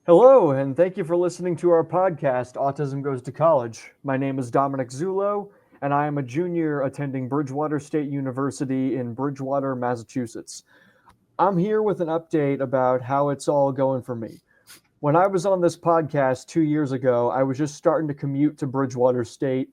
Hello, and thank you for listening to our podcast, Autism Goes to College. My name is Dominic Zullo, and I am a junior attending Bridgewater State University in Bridgewater, Massachusetts. I'm here with an update about how it's all going for me. When I was on this podcast 2 years ago, I was just starting to commute to Bridgewater State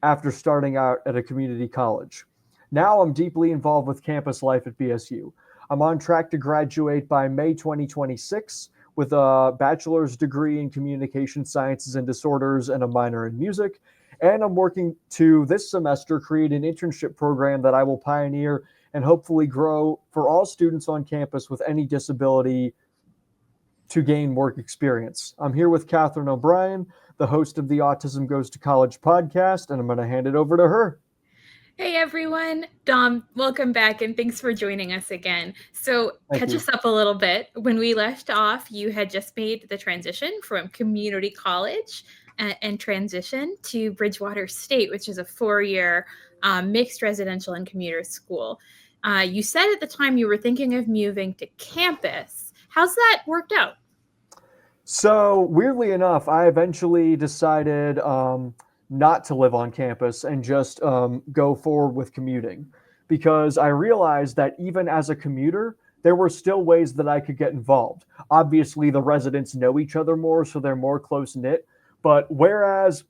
after starting out at a community college. Now I'm deeply involved with campus life at BSU. I'm on track to graduate by May 2026 with a bachelor's degree in communication sciences and disorders and a minor in music. And I'm working to this semester create an internship program that I will pioneer and hopefully grow for all students on campus with any disability to gain work experience. I'm here with Catherine O'Brien, the host of the Autism Goes to College podcast, and I'm going to hand it over to her. Hey everyone, Dom, welcome back and thanks for joining us again. So catch us up a little bit. When we left off, you had just made the transition from community college and transition to Bridgewater State, which is a 4-year mixed residential and commuter school. You said at the time you were thinking of moving to campus. How's that worked out? So weirdly enough, I eventually decided not to live on campus and just go forward with commuting because I realized that even as a commuter, there were still ways that I could get involved. Obviously, the residents know each other more, so they're more close knit. But whereas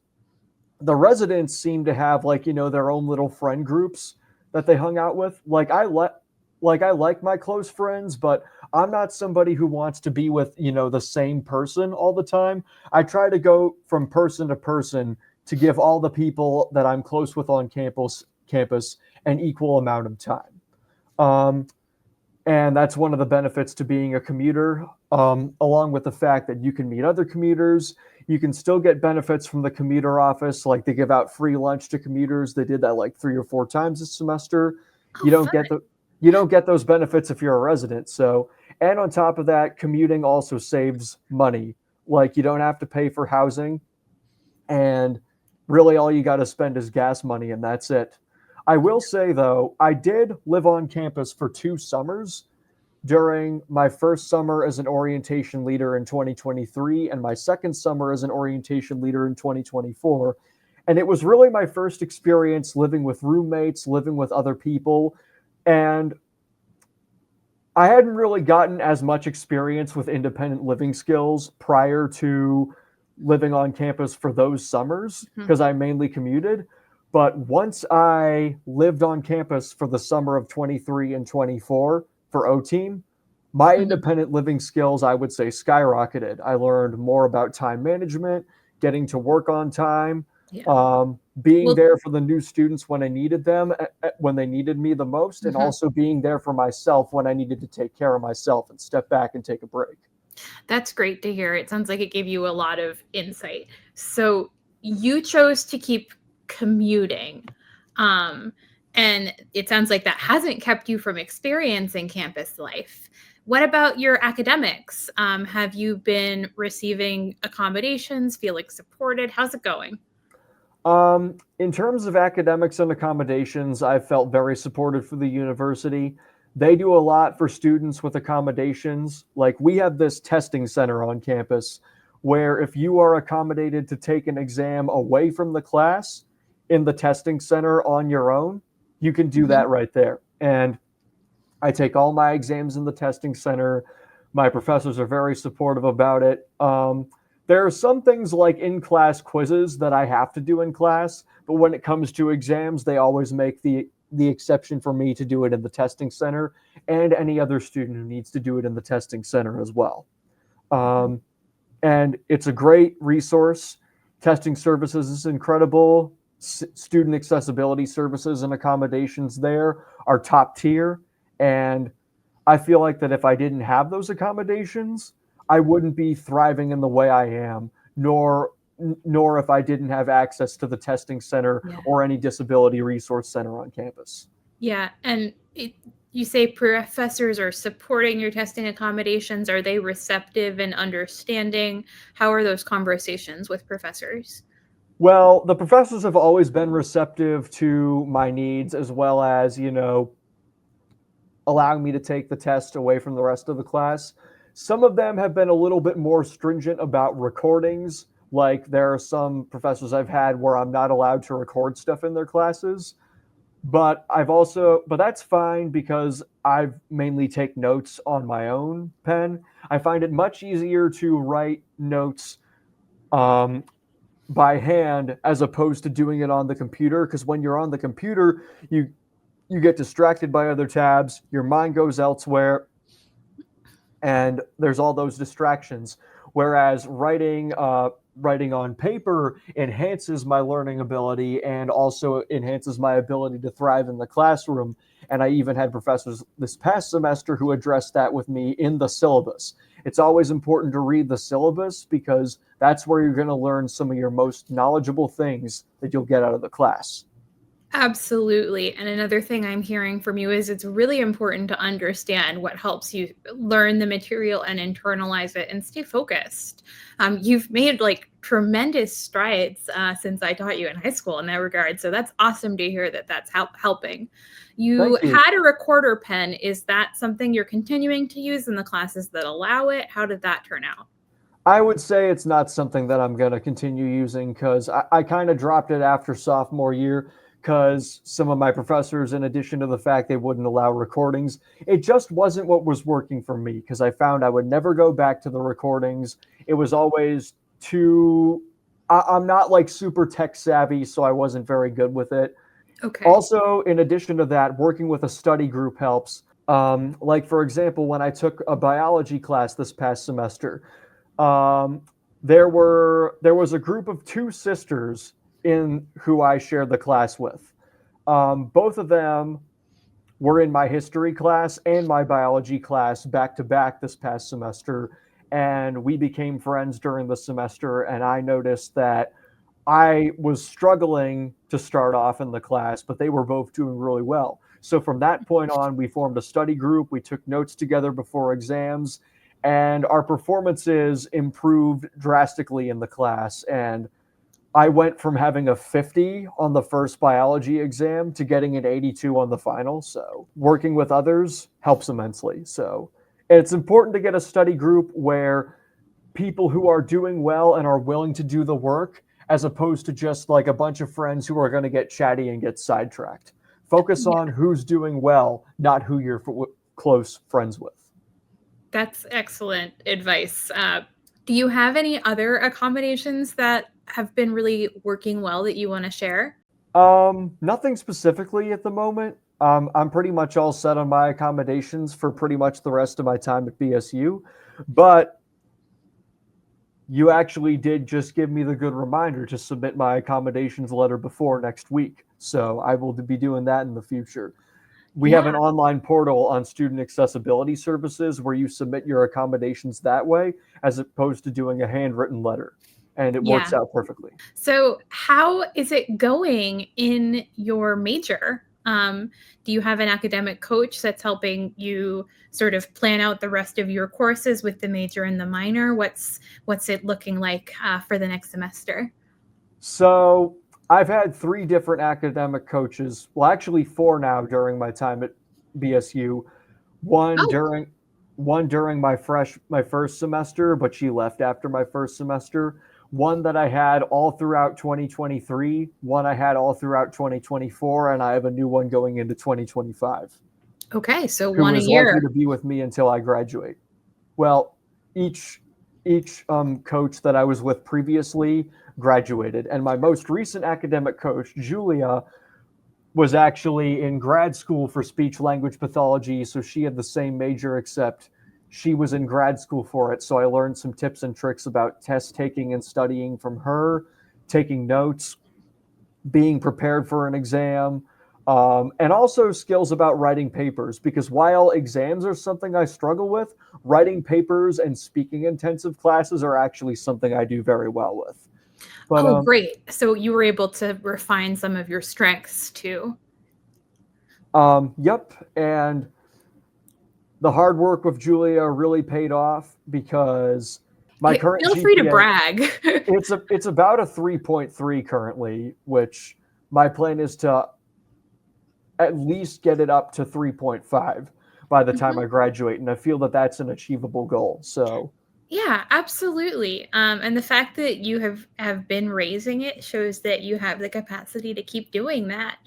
the residents seem to have their own little friend groups that they hung out with, I like my close friends, but I'm not somebody who wants to be with, the same person all the time. I try to go from person to person to give all the people that I'm close with on campus an equal amount of time. And that's one of the benefits to being a commuter, along with the fact that you can meet other commuters. You can still get benefits from the commuter office, like they give out free lunch to commuters. They did that like 3 or 4 times this semester. You don't get those benefits if you're a resident. So, and on top of that, commuting also saves money. Like you don't have to pay for housing, and really all you got to spend is gas money, and that's it. I will say though, I did live on campus for 2 summers during my first summer as an orientation leader in 2023 and my second summer as an orientation leader in 2024. And it was really my first experience living with roommates, living with other people. And I hadn't really gotten as much experience with independent living skills prior to living on campus for those summers because I mainly commuted. But once I lived on campus for the summer of 23 and 24 for O-Team, my independent living skills, I would say, skyrocketed. I learned more about time management, getting to work on time, being there for the new students when I needed them, when they needed me the most, and also being there for myself when I needed to take care of myself and step back and take a break. That's great to hear. It sounds like it gave you a lot of insight. So you chose to keep commuting. And it sounds like that hasn't kept you from experiencing campus life. What about your academics? Have you been receiving accommodations, feeling supported? How's it going? In terms of academics and accommodations, I've felt very supported for the university. They do a lot for students with accommodations. Like we have this testing center on campus where if you are accommodated to take an exam away from the class in the testing center on your own, you can do that right there. And I take all my exams in the testing center. My professors are very supportive about it. There are some things like in-class quizzes that I have to do in class, but when it comes to exams, they always make the exception for me to do it in the testing center and any other student who needs to do it in the testing center as well. And it's a great resource. Testing services is incredible. Student accessibility services and accommodations there are top tier. And I feel like that if I didn't have those accommodations, I wouldn't be thriving in the way I am, nor if I didn't have access to the testing center or any disability resource center on campus. Yeah, and you say professors are supporting your testing accommodations. Are they receptive and understanding? How are those conversations with professors? Well, the professors have always been receptive to my needs as well as, allowing me to take the test away from the rest of the class. Some of them have been a little bit more stringent about recordings. Like there are some professors I've had where I'm not allowed to record stuff in their classes. But that's fine because I've mainly take notes on my own pen. I find it much easier to write notes um, by hand as opposed to doing it on the computer. Because when you're on the computer, you get distracted by other tabs, your mind goes elsewhere, and there's all those distractions. Whereas writing on paper enhances my learning ability and also enhances my ability to thrive in the classroom. And I even had professors this past semester who addressed that with me in the syllabus. It's always important to read the syllabus because that's where you're going to learn some of your most knowledgeable things that you'll get out of the class. Absolutely. And another thing I'm hearing from you is it's really important to understand what helps you learn the material and internalize it and stay focused. You've made like tremendous strides since I taught you in high school in that regard. So that's awesome to hear that that's helping. You Thank you. had a recorder pen. Is that something you're continuing to use in the classes that allow it? How did that turn out? I would say it's not something that I'm going to continue using because I kind of dropped it after sophomore year because some of my professors, in addition to the fact they wouldn't allow recordings, it just wasn't what was working for me because I found I would never go back to the recordings. It was always too, I'm not like super tech savvy, so I wasn't very good with it. Okay. Also, in addition to that, working with a study group helps. Like, for example, when I took a biology class this past semester, um, there was a group of two sisters in who I shared the class with. Both of them were in my history class and my biology class back to back this past semester, and we became friends during the semester. And I noticed that I was struggling to start off in the class, but they were both doing really well. So from that point on, we formed a study group. We took notes together before exams, and our performances improved drastically in the class. And I went from having a 50 on the first biology exam to getting an 82 on the final. So working with others helps immensely. So it's important to get a study group where people who are doing well and are willing to do the work, as opposed to just like a bunch of friends who are going to get chatty and get sidetracked. Focus Yeah. on who's doing well, not who you're close friends with. That's excellent advice. Do you have any other accommodations that have been really working well that you want to share? Nothing specifically at the moment. I'm pretty much all set on my accommodations for pretty much the rest of my time at BSU, but you actually did just give me the good reminder to submit my accommodations letter before next week. So I will be doing that in the future. We have Yeah. an online portal on student accessibility services where you submit your accommodations that way, as opposed to doing a handwritten letter. And it works Yeah. out perfectly. So, how is it going in your major? Do you have an academic coach that's helping you sort of plan out the rest of your courses with the major and the minor? What's it looking like for the next semester? So I've had three different academic coaches. Well, actually four now during my time at BSU. One Oh, during one during my first semester, but she left after my first semester. One that I had all throughout 2023, one I had all throughout 2024, and I have a new one going into 2025, okay. So who one a is likely year. to be with me until I graduate. Well, each each coach that I was with previously graduated, and my most recent academic coach, Julia, was actually in grad school for speech language pathology, so she had the same major, except she was in grad school for it. So I learned some tips and tricks about test taking and studying from her, taking notes, being prepared for an exam, and also skills about writing papers. Because while exams are something I struggle with, writing papers and speaking intensive classes are actually something I do very well with. But Oh, great. So you were able to refine some of your strengths too. yep, and the hard work with Julia really paid off because my Hey, current feel free to GPA, brag. it's about a 3.3 currently, which my plan is to at least get it up to 3.5. by the time Mhm. I graduate, and I feel that that's an achievable goal. So, Yeah, absolutely. And the fact that you have been raising it shows that you have the capacity to keep doing that.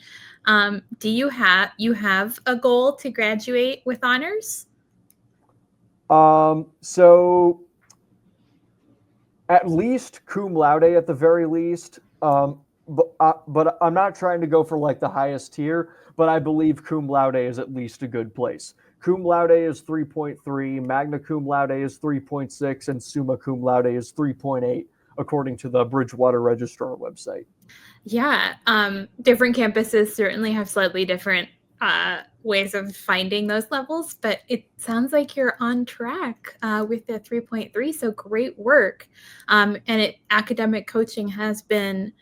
Do you have a goal to graduate with honors? so at least cum laude at the very least. But I'm not trying to go for like the highest tier, but I believe cum laude is at least a good place. Cum laude is 3.3, magna cum laude is 3.6, and summa cum laude is 3.8, according to the Bridgewater Registrar website. Yeah, different campuses certainly have slightly different ways of finding those levels, but it sounds like you're on track with the 3.3. So great work. Academic coaching has been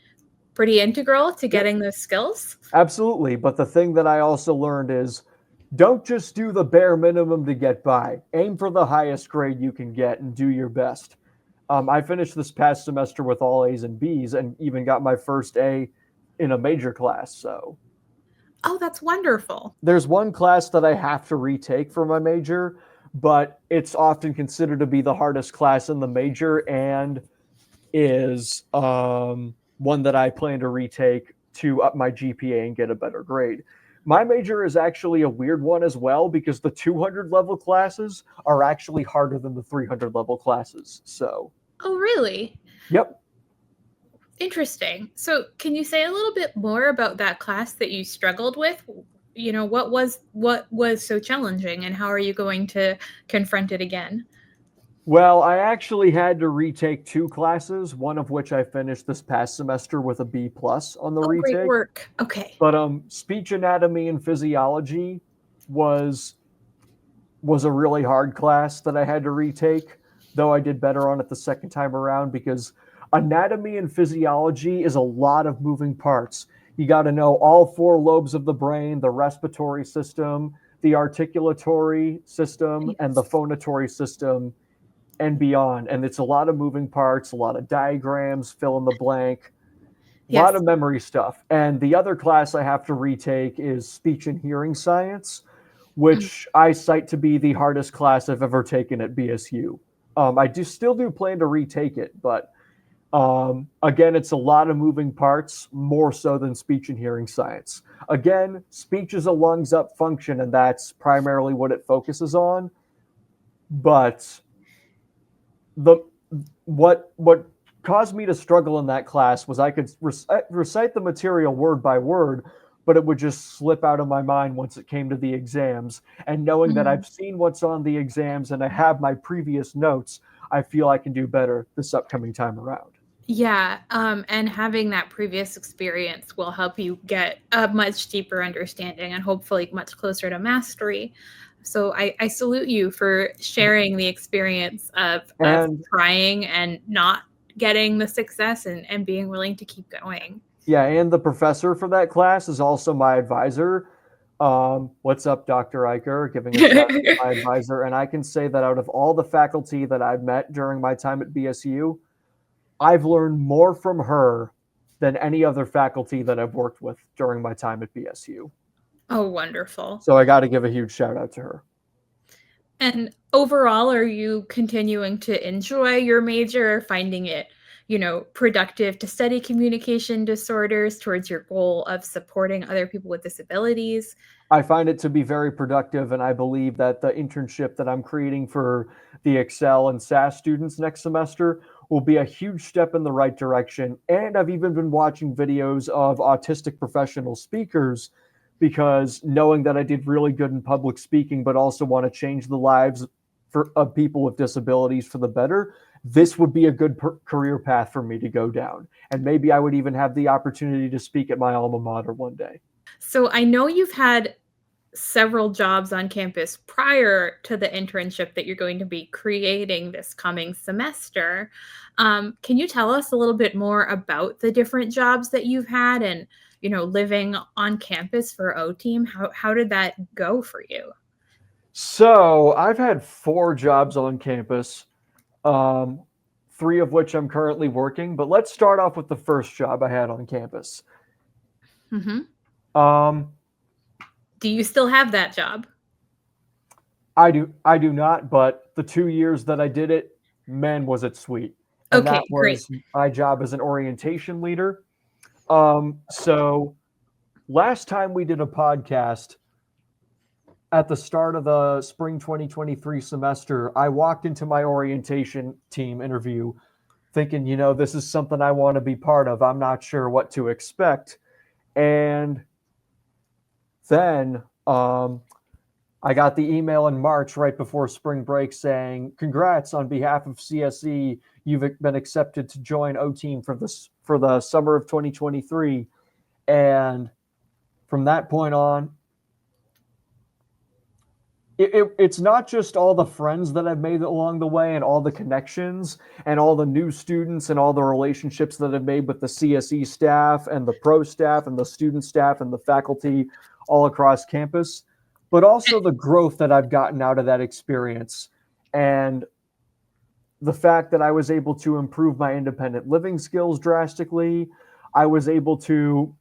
pretty integral to Yep, getting those skills. absolutely. But the thing that I also learned is don't just do the bare minimum to get by. Aim for the highest grade you can get and do your best. I finished this past semester with all A's and B's and even got my first A in a major class. So Oh, that's wonderful. there's one class that I have to retake for my major, but it's often considered to be the hardest class in the major and is one that I plan to retake to up my GPA and get a better grade. My major is actually a weird one as well because the 200 level classes are actually harder than the 300 level classes. So, Oh, really? yep. Interesting. So, can you say a little bit more about that class that you struggled with? What was so challenging and how are you going to confront it again? Well, I actually had to retake two classes, one of which I finished this past semester with a B plus on the Oh, great retake. work. Okay. But speech anatomy and physiology was was a really hard class that I had to retake, though I did better on it the second time around because anatomy and physiology is a lot of moving parts. You got to know all four lobes of the brain, the respiratory system, the articulatory system, and the Yes. phonatory system, and beyond. And it's a lot of moving parts, a lot of diagrams, fill in the blank, a lot Yes. of memory stuff. And the other class I have to retake is speech and hearing science, Mm. which I cite to be the hardest class I've ever taken at BSU. I do still do plan to retake it, but again, it's a lot of moving parts, more so than speech and hearing science. Again, speech is a lungs up function, and that's primarily what it focuses on. But the what caused me to struggle in that class was I could recite the material word by word, but it would just slip out of my mind once it came to the exams. And knowing that Mhm. I've seen what's on the exams and I have my previous notes, I feel I can do better this upcoming time around. Yeah, and having that previous experience will help you get a much deeper understanding and hopefully much closer to mastery. So I salute you for sharing the experience of And trying and not getting the success and being willing to keep going. yeah, and the professor for that class is also my advisor. What's up, Dr. Eicher? Giving a shout out to my advisor. And I can say that out of all the faculty that I've met during my time at BSU, I've learned more from her than any other faculty that I've worked with during my time at BSU. Oh, wonderful. So I got to give a huge shout out to her. And overall, are you continuing to enjoy your major, finding it, productive to study communication disorders towards your goal of supporting other people with disabilities? I find it to be very productive, and I believe that the internship that I'm creating for the Excel and SAS students next semester will be a huge step in the right direction. And I've even been watching videos of autistic professional speakers because knowing that I did really good in public speaking, but also want to change the lives of people with disabilities for the better, this would be a good career path for me to go down. And maybe I would even have the opportunity to speak at my alma mater one day. So I know you've had several jobs on campus prior to the internship that you're going to be creating this coming semester. Can you tell us a little bit more about the different jobs that you've had and, living on campus for O Team? How did that go for you? So I've had four jobs on campus, um, three of which I'm currently working. But let's start off with the first job I had on campus. Hmm. Um, Do you still have that job? I do not, but the 2 years that I did it, man, was it sweet. And that Okay, great. was my job as an orientation leader. So last time we did a podcast at the start of the spring 2023 semester, I walked into my orientation team interview thinking, this is something I want to be part of. I'm not sure what to expect. And then I got the email in March right before spring break saying, "Congrats on behalf of CSE. You've been accepted to join O Team for the summer of 2023." And from that point on, it's not just all the friends that I've made along the way and all the connections and all the new students and all the relationships that I've made with the CSE staff and the pro staff and the student staff and the faculty all across campus, but also the growth that I've gotten out of that experience and the fact that I was able to improve my independent living skills drastically. I was able to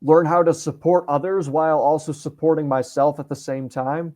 learn how to support others while also supporting myself at the same time,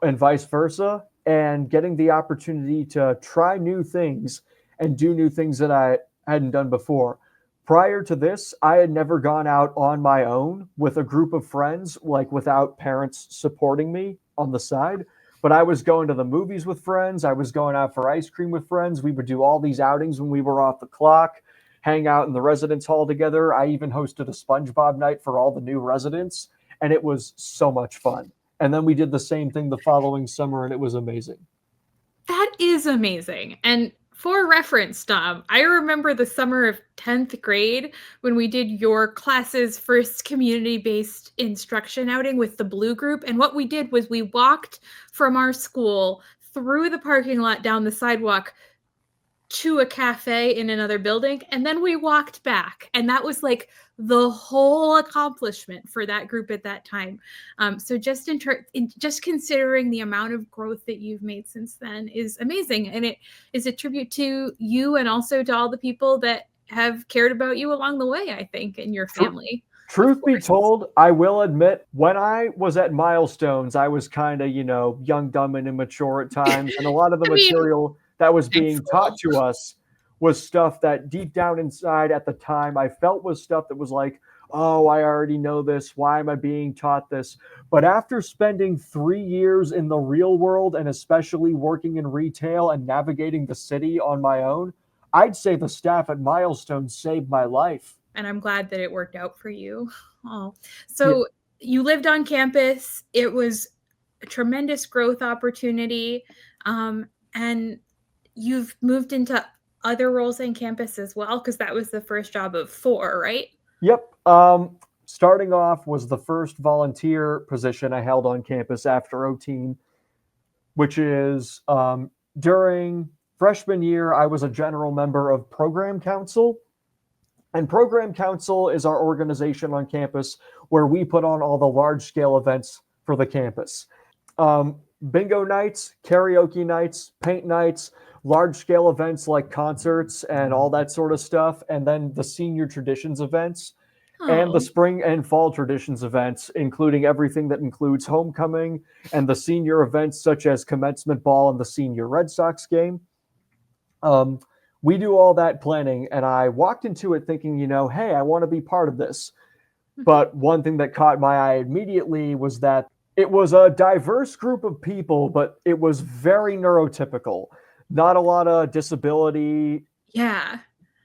and vice versa, and getting the opportunity to try new things and do new things that I hadn't done before. Prior to this, I had never gone out on my own with a group of friends, like without parents supporting me on the side. But I was going to the movies with friends. I was going out for ice cream with friends. We would do all these outings when we were off the clock, hang out in the residence hall together. I even hosted a SpongeBob night for all the new residents, and it was so much fun. And then we did the same thing the following summer, and it was amazing. That is amazing. And for reference, Dom, I remember the summer of 10th grade when we did your class's first community-based instruction outing with the Blue Group. And what we did was we walked from our school through the parking lot down the sidewalk to a cafe in another building, and then we walked back, and that was like the whole accomplishment for that group at that time. So just just considering the amount of growth that you've made since then is amazing, and it is a tribute to you and also to all the people that have cared about you along the way, I think, and your family. Truth be told, I will admit, when I was at Milestones, I was kind of, young, dumb, and immature at times, and a lot of the material that was being taught to us was stuff that deep down inside at the time I felt was stuff that was like, oh, I already know this. Why am I being taught this? But after spending 3 years in the real world and especially working in retail and navigating the city on my own, I'd say the staff at Milestones saved my life. And I'm glad that it worked out for you. Oh, so you lived on campus. It was a tremendous growth opportunity. And you've moved into other roles on campus as well, because that was the first job of 4, right? Yep. Starting off was the first volunteer position I held on campus after O Team, which is during freshman year, I was a general member of Program Council. And Program Council is our organization on campus where we put on all the large-scale events for the campus. Bingo nights, karaoke nights, paint nights, large-scale events like concerts and all that sort of stuff, and then the senior traditions events and the spring and fall traditions events, including everything that includes homecoming and the senior events such as commencement ball and the senior Red Sox game. We do all that planning, and I walked into it thinking, hey, I want to be part of this. But one thing that caught my eye immediately was that it was a diverse group of people, but it was very neurotypical. Not a lot of disability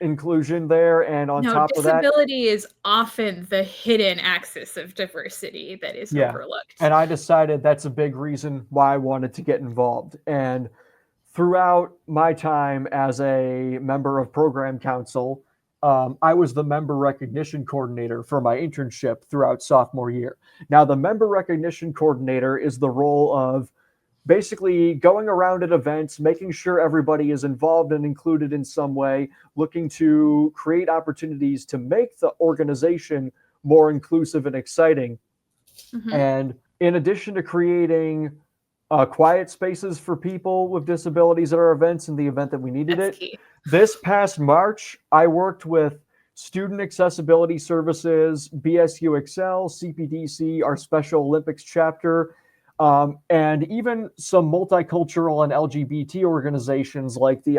inclusion there. And on top of that, disability is often the hidden axis of diversity that is overlooked. And I decided that's a big reason why I wanted to get involved. And throughout my time as a member of Program Council, I was the member recognition coordinator for my internship throughout sophomore year. Now, the member recognition coordinator is the role of basically going around at events, making sure everybody is involved and included in some way, looking to create opportunities to make the organization more inclusive and exciting. And in addition to creating quiet spaces for people with disabilities at our events in the event that we needed it. This past March, I worked with Student Accessibility Services, BSU Excel, CPDC, our Special Olympics chapter, And even some multicultural and LGBT organizations like the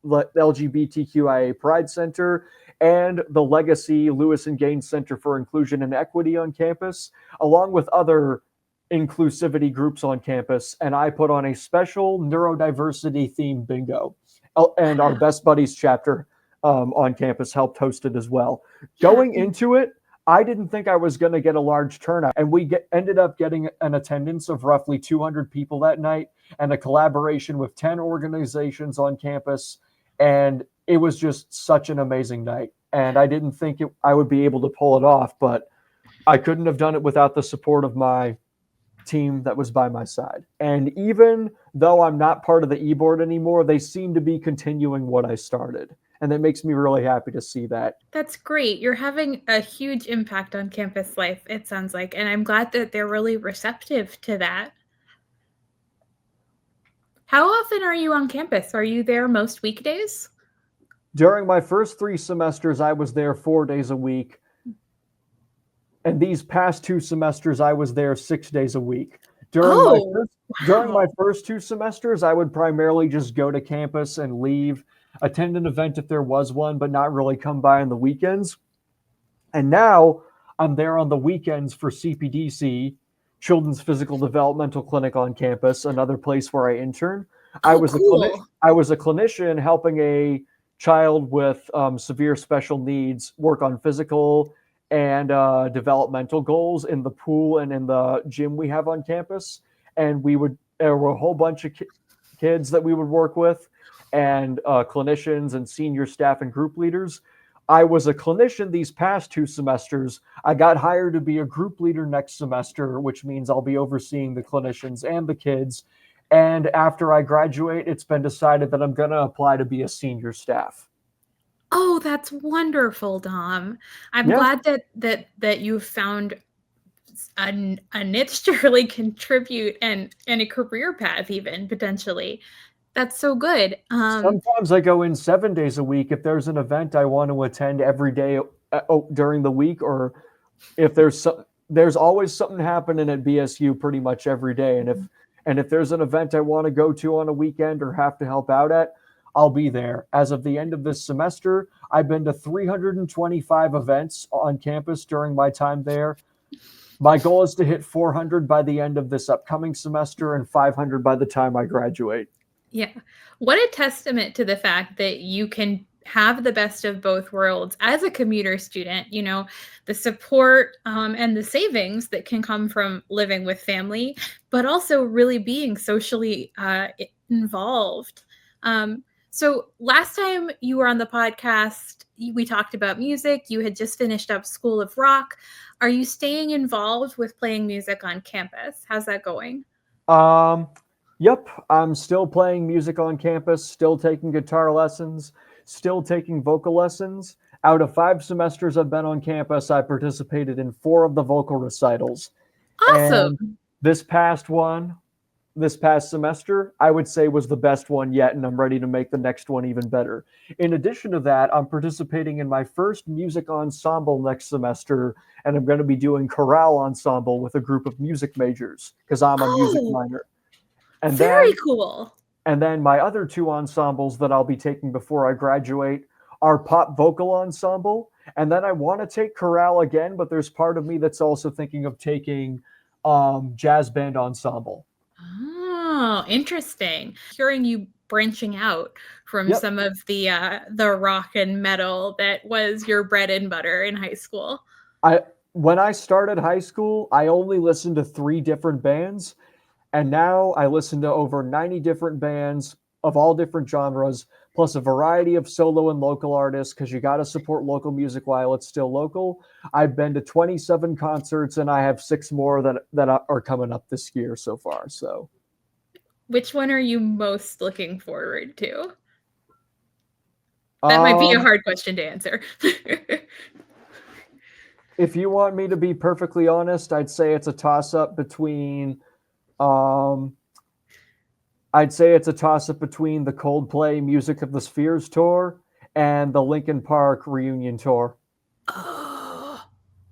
LGBTQIA Pride Center and the Legacy Lewis and Gaines Center for Inclusion and Equity on campus, along with other inclusivity groups on campus. And I put on a special neurodiversity themed bingo. And our Best Buddies chapter on campus helped host it as well. Yeah. Going into it, I didn't think I was going to get a large turnout, and we ended up getting an attendance of roughly 200 people that night and a collaboration with 10 organizations on campus. And it was just such an amazing night. And I didn't think I would be able to pull it off, but I couldn't have done it without the support of my team that was by my side. And even though I'm not part of the e-board anymore, they seem to be continuing what I started. And that makes me really happy to see that. That's great. You're having a huge impact on campus life, it sounds like. And I'm glad that they're really receptive to that. How often are you on campus? Are you there most weekdays? During my first 3 semesters, I was there 4 days a week. And these past 2 semesters, I was there 6 days a week. During my first 2 semesters, I would primarily just go to campus and leave, attend an event if there was one, but not really come by on the weekends. And now I'm there on the weekends for CPDC, Children's Physical Developmental Clinic on campus, another place where I intern. I was a clinician helping a child with severe special needs work on physical and developmental goals in the pool and in the gym we have on campus. And there were a whole bunch of kids that we would work with, and clinicians and senior staff and group leaders. I was a clinician these past 2 semesters. I got hired to be a group leader next semester, which means I'll be overseeing the clinicians and the kids. And after I graduate, it's been decided that I'm going to apply to be a senior staff. Oh, that's wonderful, Dom. I'm glad that you found a niche to really contribute and a career path even potentially. That's so good. Sometimes I go in 7 days a week if there's an event I want to attend every day during the week, or if there's always something happening at BSU pretty much every day. And if there's an event I want to go to on a weekend or have to help out at, I'll be there. As of the end of this semester, I've been to 325 events on campus during my time there. My goal is to hit 400 by the end of this upcoming semester and 500 by the time I graduate. Yeah. What a testament to the fact that you can have the best of both worlds as a commuter student, the support and the savings that can come from living with family, but also really being socially involved. So last time you were on the podcast, we talked about music. You had just finished up School of Rock. Are you staying involved with playing music on campus? How's that going? Yep, I'm still playing music on campus, still taking guitar lessons, still taking vocal lessons. Out of 5 semesters I've been on campus, I participated in 4 of the vocal recitals. Awesome. And this past semester, I would say was the best one yet, and I'm ready to make the next one even better. In addition to that, I'm participating in my first music ensemble next semester, and I'm going to be doing chorale ensemble with a group of music majors because I'm a music minor. And very cool. And then my other 2 ensembles that I'll be taking before I graduate are pop vocal ensemble. And then I want to take chorale again, but there's part of me that's also thinking of taking jazz band ensemble. Oh, interesting. Hearing you branching out from some of the rock and metal that was your bread and butter in high school. When I started high school, I only listened to 3 different bands. And now I listen to over 90 different bands of all different genres, plus a variety of solo and local artists, because you got to support local music while it's still local. I've been to 27 concerts, and I have 6 more that are coming up this year so far. So, which one are you most looking forward to? That might be a hard question to answer. If you want me to be perfectly honest, I'd say it's a toss-up between the Coldplay Music of the Spheres tour and the Linkin Park reunion tour. Oh,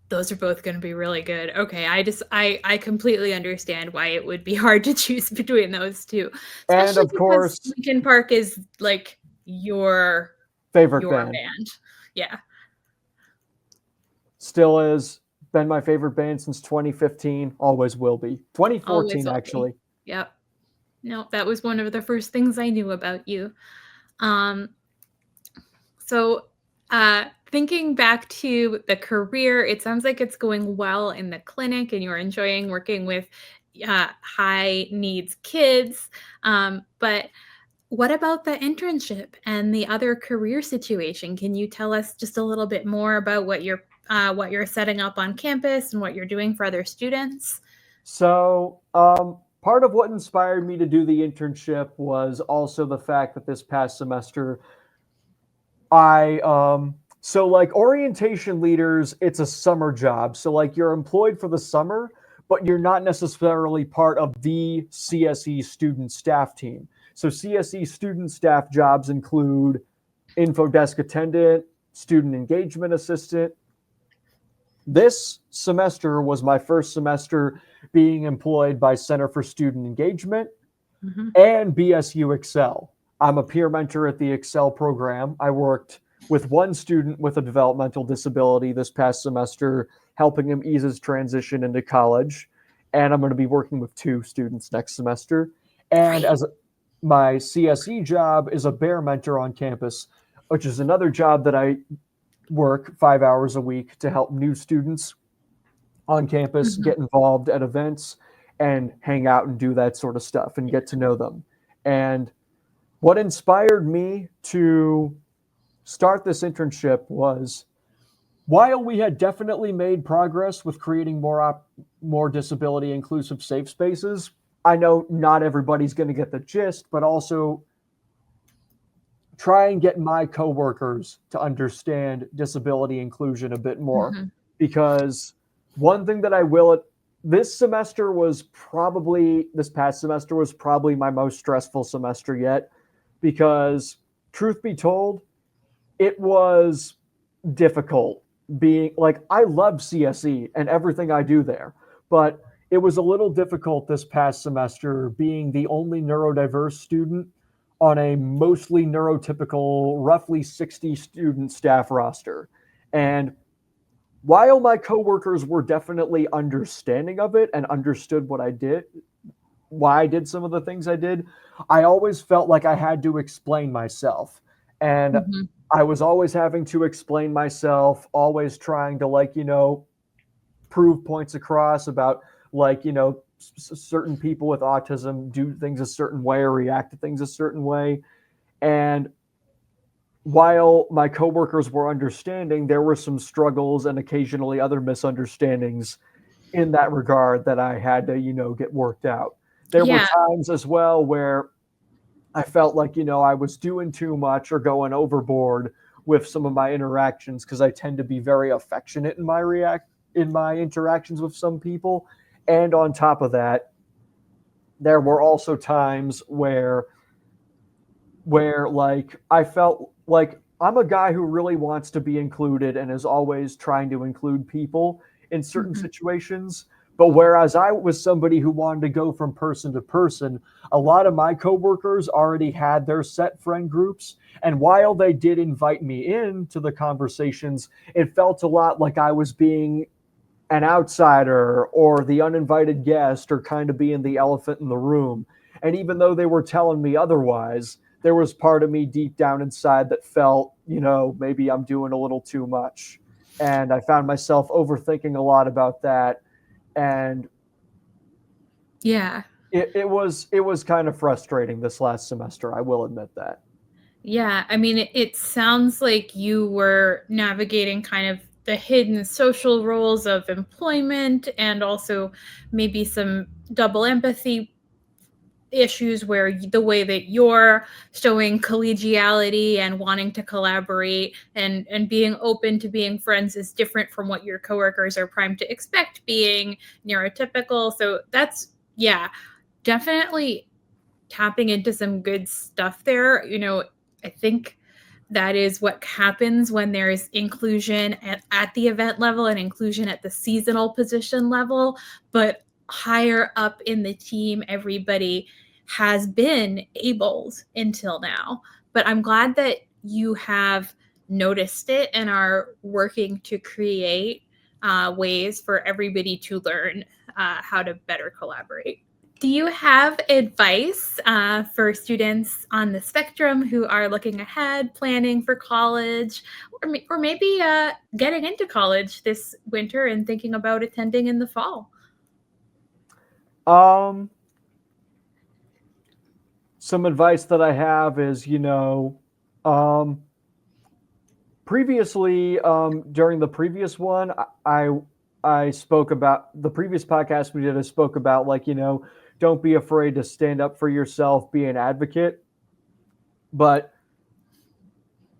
Those are both going to be really good. Okay, I completely understand why it would be hard to choose between those two, And especially of because course, Linkin Park is like your favorite your band. band. Yeah, Still is. Been my favorite band since 2015. Always will be. always 2014, will be. actually. Yep. No, that was one of the first things I knew about you. Um, so, thinking back to the career, it sounds like it's going well in the clinic and you're enjoying working with high needs kids. But what about the internship and the other career situation? Can you tell us just a little bit more about what you're setting up on campus and what you're doing for other students? So, part of what inspired me to do the internship was also the fact that this past semester, so like orientation leaders, it's a summer job. So, like, you're employed for the summer, but you're not necessarily part of the CSE student staff team. So, CSE student staff jobs include info desk attendant, student engagement assistant. This semester was my first semester being employed by Center for Student Engagement Mhm. and BSU Excel. I'm a peer mentor at the Excel program. I worked with one student with a developmental disability this past semester, helping him ease his transition into college. And I'm going to be working with two students next semester. And Great. as my CSE job is a bear mentor on campus, which is another job that I work 5 hours a week to help new students on campus Mhm. get involved at events and hang out and do that sort of stuff and get to know them. And what inspired me to start this internship was while we had definitely made progress with creating more disability inclusive safe spaces, I know not everybody's going to get the gist, but also try and get my coworkers to understand disability inclusion a bit more. Mhm. Because one thing that I will, this past semester was probably my most stressful semester yet. Because, truth be told, it was difficult being like, I love CSE and everything I do there, but it was a little difficult this past semester being the only neurodiverse student on a mostly neurotypical, roughly 60 student staff roster. And while my coworkers were definitely understanding of it and understood what I did, why I did some of the things I did, I always felt like I had to explain myself. And Mhm. I was always having to explain myself, always trying to, like, prove points across about, like, certain people with autism do things a certain way or react to things a certain way. And while my coworkers were understanding, there were some struggles and occasionally other misunderstandings in that regard that I had to, get worked out. There were Yeah. times as well where I felt like, I was doing too much or going overboard with some of my interactions because I tend to be very affectionate in my interactions with some people. And on top of that, there were also times where like I felt like I'm a guy who really wants to be included and is always trying to include people in certain Mhm. situations. But whereas I was somebody who wanted to go from person to person, a lot of my coworkers already had their set friend groups. And while they did invite me into the conversations, it felt a lot like I was being an outsider or the uninvited guest or kind of being the elephant in the room. And even though they were telling me otherwise, there was part of me deep down inside that felt, maybe I'm doing a little too much. And I found myself overthinking a lot about that. And Yeah. it was kind of frustrating this last semester. I will admit that. Yeah, I mean, it sounds like you were navigating kind of the hidden social roles of employment and also maybe some double empathy issues where the way that you're showing collegiality and wanting to collaborate and being open to being friends is different from what your coworkers are primed to expect being neurotypical. So that's, yeah, definitely tapping into some good stuff there. I think That is what happens when there's inclusion at the event level and inclusion at the seasonal position level. But higher up in the team, everybody has been abled until now. But I'm glad that you have noticed it and are working to create ways for everybody to learn how to better collaborate. Do you have advice for students on the spectrum who are looking ahead, planning for college, or maybe getting into college this winter and thinking about attending in the fall? Some advice that I have is, previously, during the previous one, I spoke about the previous podcast we did. I spoke about, like, don't be afraid to stand up for yourself, be an advocate. But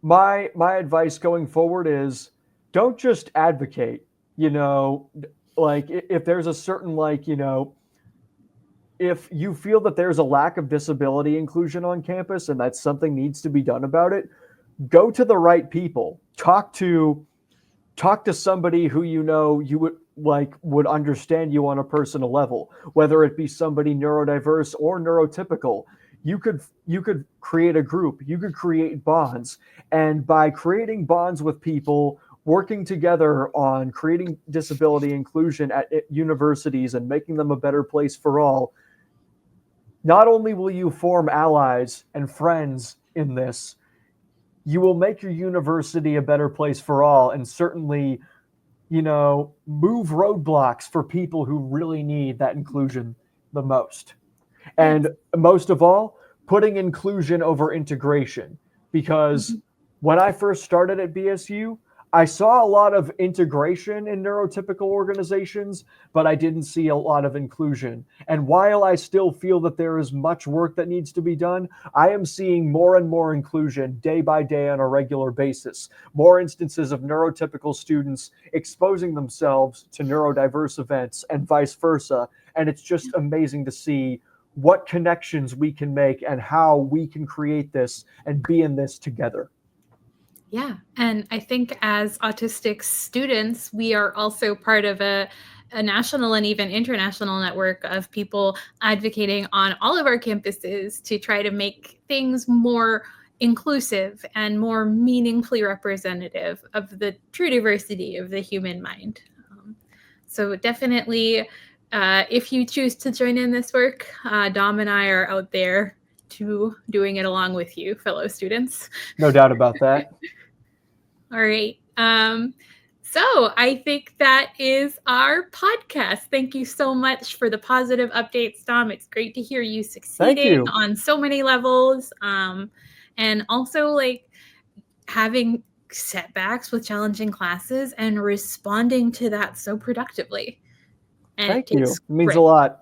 my advice going forward is don't just advocate. Like, if there's a certain, like, if you feel that there's a lack of disability inclusion on campus and that something needs to be done about it, go to the right people. Talk to somebody who you would understand you on a personal level, whether it be somebody neurodiverse or neurotypical. You could create a group, you could create bonds, and by creating bonds with people, working together on creating disability inclusion at universities and making them a better place for all, not only will you form allies and friends in this, you will make your university a better place for all, and certainly, move roadblocks for people who really need that inclusion the most. And most of all, putting inclusion over integration. Because when I first started at BSU, I saw a lot of integration in neurotypical organizations, but I didn't see a lot of inclusion. And while I still feel that there is much work that needs to be done, I am seeing more and more inclusion day by day on a regular basis. More instances of neurotypical students exposing themselves to neurodiverse events and vice versa. And it's just amazing to see what connections we can make and how we can create this and be in this together. Yeah. And I think as autistic students, we are also part of a national and even international network of people advocating on all of our campuses to try to make things more inclusive and more meaningfully representative of the true diversity of the human mind. So definitely, if you choose to join in this work, Dom and I are out there to doing it along with you, fellow students. No doubt about that. All right. So I think that is our podcast. Thank you so much for the positive updates, Dom. It's great to hear you succeeding on so many levels. And also, like, having setbacks with challenging classes and responding to that so productively. And Thank you. It means a lot.